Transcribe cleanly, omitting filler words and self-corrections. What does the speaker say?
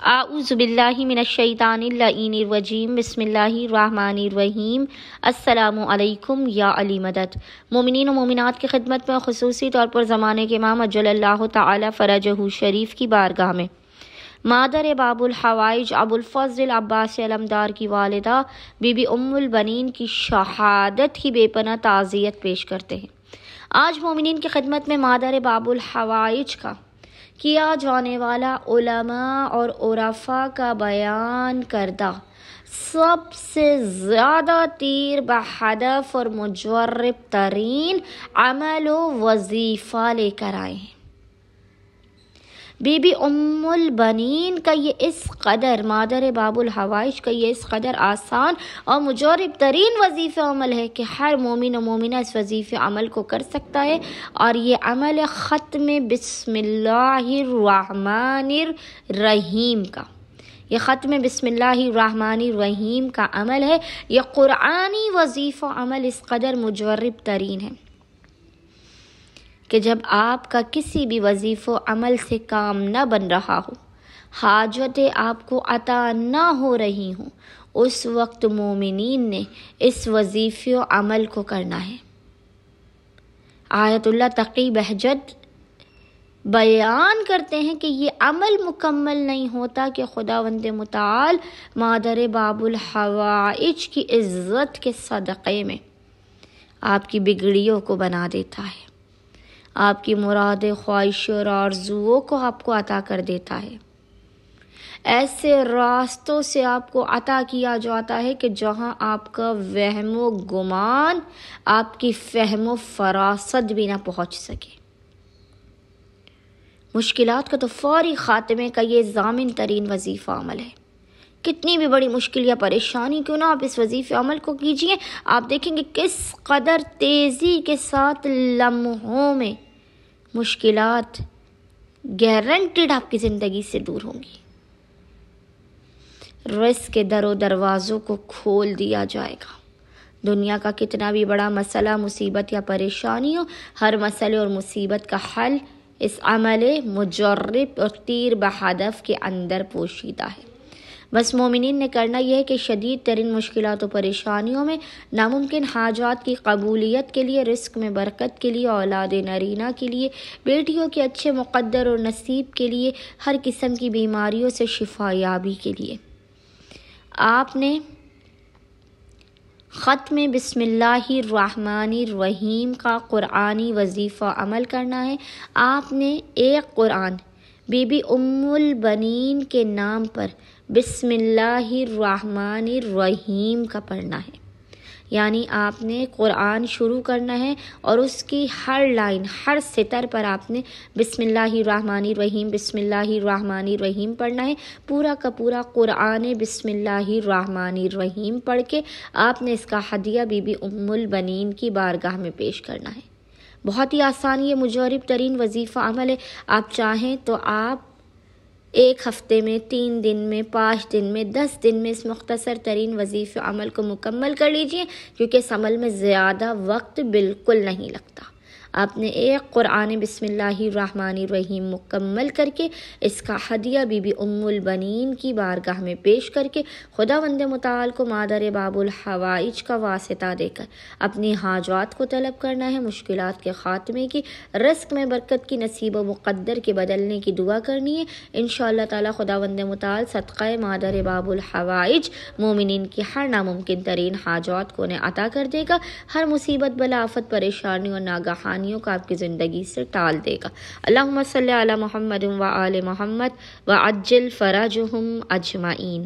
اعوذ باللہ من الشیطان اللعین الرجیم بسم اللہ الرحمن الرحیم۔ السلام علیکم یا علی مدد۔ مومنین و مومنات کی خدمت میں خصوصی طور پر زمانے کے امام اجل اللہ تعالی فرجہ شریف کی بارگاہ میں مادر باب الحوائج ابو الفضل عباس علمدار کی والدہ بی بی ام البنین کی شہادت کی بے پناہ تعزیت پیش کرتے ہیں۔ آج مومنین کی خدمت میں مادر باب الحوائج کا کیا جانے والا علماء اور عرفاء کا بیان کردہ سب سے زیادہ تیر بہدف اور مجرب ترین عمل و وظیفہ لے کر آئے ہیں۔ بی بی ام البنین کا یہ اس قدر مادر باب الحوائج کا یہ اس قدر آسان اور مجرب ترین وظیفہ عمل ہے کہ ہر مومن و مومنہ اس وظیفہ عمل کو کر سکتا ہے، اور یہ عمل ختم بسم اللہ الرحمن الرحیم کا، یہ ختم بسم اللہ الرحمن الرحیم کا عمل ہے۔ یہ قرآنی وظیفہ عمل اس قدر مجرب ترین ہے کہ جب آپ کا کسی بھی وظیفہ عمل سے کام نہ بن رہا ہو، حاجتیں آپ کو عطا نہ ہو رہی ہوں، اس وقت مومنین نے اس وظیفہ عمل کو کرنا ہے۔ آیت اللہ تقی بہجت بیان کرتے ہیں کہ یہ عمل مکمل نہیں ہوتا کہ خداوند متعال مادر باب الحوائج کی عزت کے صدقے میں آپ کی بگڑیوں کو بنا دیتا ہے، آپ کی مراد خواہش اور آرزوؤں کو آپ کو عطا کر دیتا ہے، ایسے راستوں سے آپ کو عطا کیا جاتا ہے کہ جہاں آپ کا وہم و گمان، آپ کی فہم و فراست بھی نہ پہنچ سکے۔ مشکلات کا تو فوری خاتمے کا یہ ضامن ترین وظیفہ عمل ہے۔ کتنی بھی بڑی مشکل یا پریشانی کیوں نہ آپ اس وظیفہ عمل کو کیجئے، آپ دیکھیں گے کس قدر تیزی کے ساتھ لمحوں میں مشکلات گارنٹیڈ آپ کی زندگی سے دور ہوں گی۔ رزق کے در و دروازوں کو کھول دیا جائے گا۔ دنیا کا کتنا بھی بڑا مسئلہ، مصیبت یا پریشانی ہو، ہر مسئلے اور مصیبت کا حل اس عمل مجرب اور تیر بہدف کے اندر پوشیدہ ہے۔ بس مومنین نے کرنا یہ ہے کہ شدید ترین مشکلات و پریشانیوں میں، ناممکن حاجات کی قبولیت کے لیے، رزق میں برکت کے لیے، اولاد نرینہ کے لیے، بیٹیوں کے اچھے مقدر اور نصیب کے لیے، ہر قسم کی بیماریوں سے شفا یابی کے لیے آپ نے ختم بسم اللہ الرحمن الرحیم کا قرآنی وظیفہ عمل کرنا ہے۔ آپ نے ایک قرآن بی بی ام البنین کے نام پر بسم اللہ الرحمن الرحیم کا پڑھنا ہے، یعنی آپ نے قرآن شروع کرنا ہے اور اس کی ہر لائن، ہر سطر پر آپ نے بسم اللہ الرحمن الرحیم، بسم اللہ الرحمن الرحیم پڑھنا ہے۔ پورا کا پورا قرآن بسم اللہ الرحمن الرحیم پڑھ کے آپ نے اس کا ہدیہ بی بی ام البنین کی بارگاہ میں پیش کرنا ہے۔ بہت ہی آسان یہ مجرب ترین وظیفہ عمل ہے۔ آپ چاہیں تو آپ ایک ہفتے میں، 3 دن میں، 5 دن میں، 10 دن میں اس مختصر ترین وظیفہ عمل کو مکمل کر لیجئے، کیونکہ اس عمل میں زیادہ وقت بالکل نہیں لگتا۔ آپ نے ایک قرآن بسم اللہ الرحمن الرحیم مکمل کر کے اس کا ہدیہ بی بی ام البنین کی بارگاہ میں پیش کر کے خداوند متعال کو مادر باب الحوائج کا واسطہ دے کر اپنی حاجات کو طلب کرنا ہے، مشکلات کے خاتمے کی، رزق میں برکت کی، نصیب و مقدر کے بدلنے کی دعا کرنی ہے۔ انشاءاللہ تعالی خداوند متعال صدقہ مادر باب الحوائج مومنین کی ہر ناممکن ترین حاجات کو انہیں عطا کر دے گا، ہر مصیبت، بلا، آفت، پریشانی اور ناگہانی کو آپ کی زندگی سے ٹال دے گا۔ اللہم صلی علی محمد و آل محمد وعجل فرجہم اجمعین۔